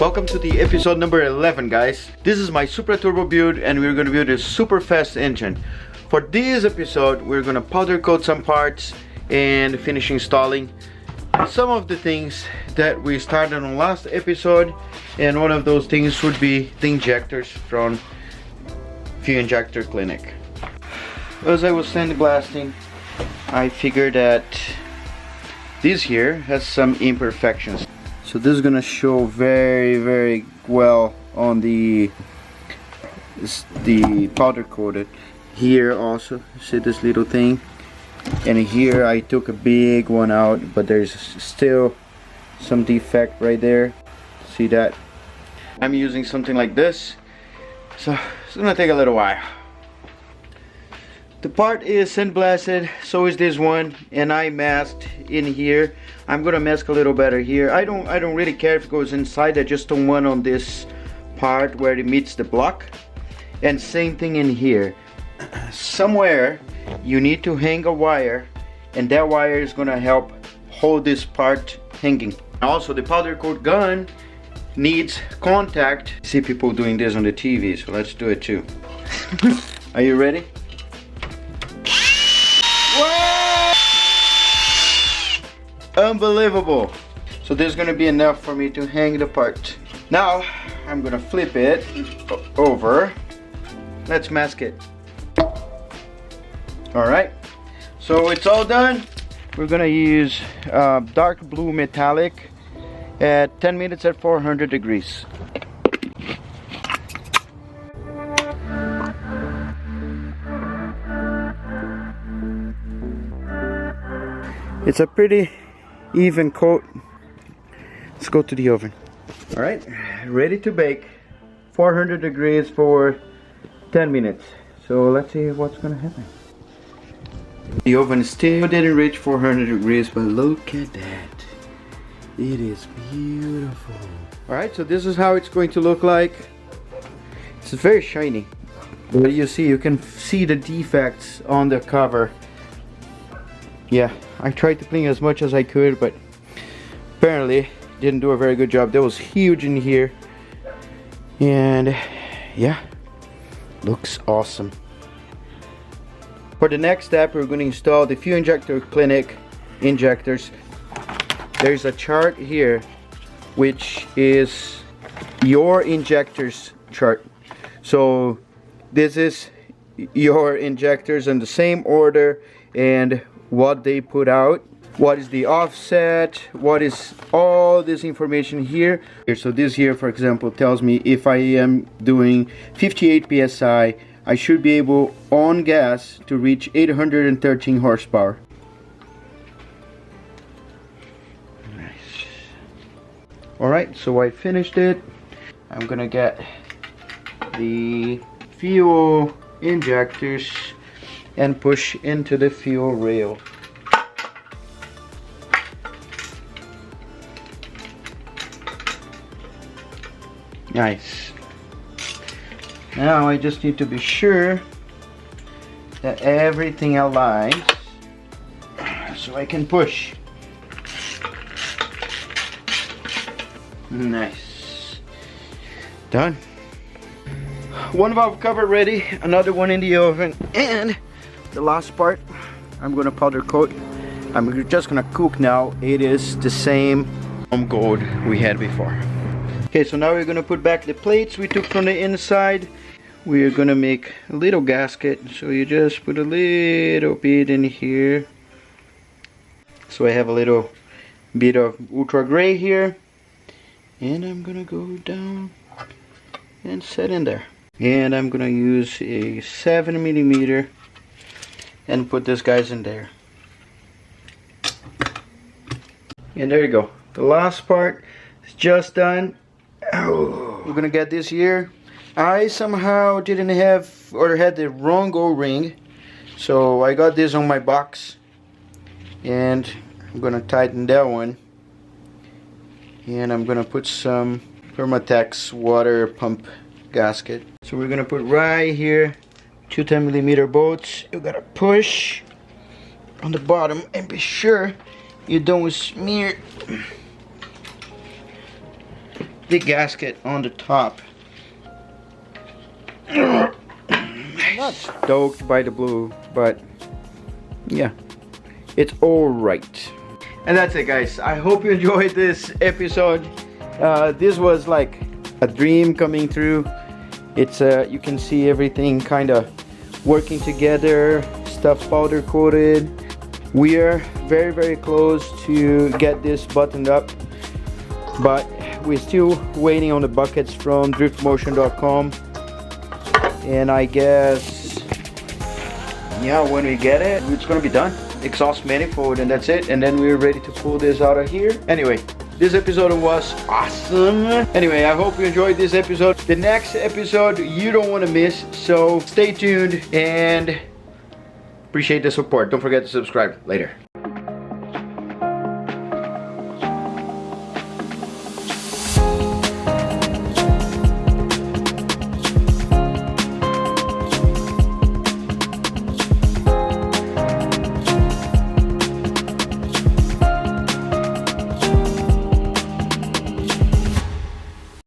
Welcome to the episode number 11, guys. This is my Supra turbo build and we're going to build a super fast engine. For this episode, we're going to powder coat some parts and finish installing some of the things that we started on last episode, and one of those things would be the injectors from Fuel Injector Clinic. As I was sandblasting, I figured that this here has some imperfections. So this is gonna show very well on the powder coated. Here also, see this little thing, and here I took a big one out, but there's still some defect right there. See that? I'm using something like this, so it's gonna take a little while. The part is sandblasted, so is this one, and I masked in here. I'm gonna mask a little better here. I don't really care if it goes inside. I just don't want on this part where it meets the block. And same thing in here. Somewhere you need to hang a wire, and that wire is gonna help hold this part hanging. Also, the powder coat gun needs contact. I see people doing this on the TV, so let's do it too. Are you ready? Unbelievable. So this is gonna be enough for me to hang the part. Now I'm gonna flip it over. Let's mask it. Alright, so it's all done. We're gonna use dark blue metallic at 10 minutes at 400 degrees. It's a pretty even coat. Let's go to the oven. Alright, ready to bake. 400 degrees for 10 minutes. So let's see what's gonna happen. The oven still didn't reach 400 degrees, but look at that. It is beautiful. Alright, so this is how it's going to look like. It's very shiny. But you see, you can see the defects on the cover. Yeah, I tried to clean as much as I could, but apparently didn't do a very good job. That was huge in here. And yeah, looks awesome. For the next step, we're going to install the Fuel Injector Clinic injectors. There's a chart here which is your injectors chart. So this is your injectors in the same order and what they put out, what is the offset, what is all this information here. So this here, for example, tells me if I am doing 58 psi, I should be able on gas to reach 813 horsepower. Nice. Alright, so I finished it. I'm gonna get the fuel injectors and push into the fuel rail. Nice. Now I just need to be sure that everything aligns so I can push. Nice. Done. One valve cover ready, another one in the oven, and the last part I'm gonna powder coat. I'm just gonna cook now. It is the same gold we had before. Okay, so now we're gonna put back the plates we took from the inside. We're gonna make a little gasket, so you just put a little bit in here. So I have a little bit of ultra gray here, and I'm gonna go down and set in there. And I'm gonna use a 7mm and put this guys in there. And there you go. The last part is just done. Oh, we're gonna get this here. I somehow didn't have, or had the wrong O-ring, so I got this on my box, and I'm gonna tighten that one, and I'm gonna put some Permatex water pump gasket. So we're gonna put right here 2 10mm bolts. You gotta push on the bottom and be sure you don't smear the gasket on the top. I'm not stoked by the blue, but yeah, it's all right. And that's it, guys. I hope you enjoyed this episode. This was like a dream coming through. It's you can see everything kind of working together, stuff powder coated. We are very, very close to get this buttoned up, but we're still waiting on the buckets from driftmotion.com. And I guess, yeah, when we get it, it's gonna be done. Exhaust manifold, and that's it. And then we're ready to pull this out of here. Anyway, this episode was awesome. Anyway, I hope you enjoyed this episode. The next episode you don't want to miss, so stay tuned and appreciate the support. Don't forget to subscribe. Later.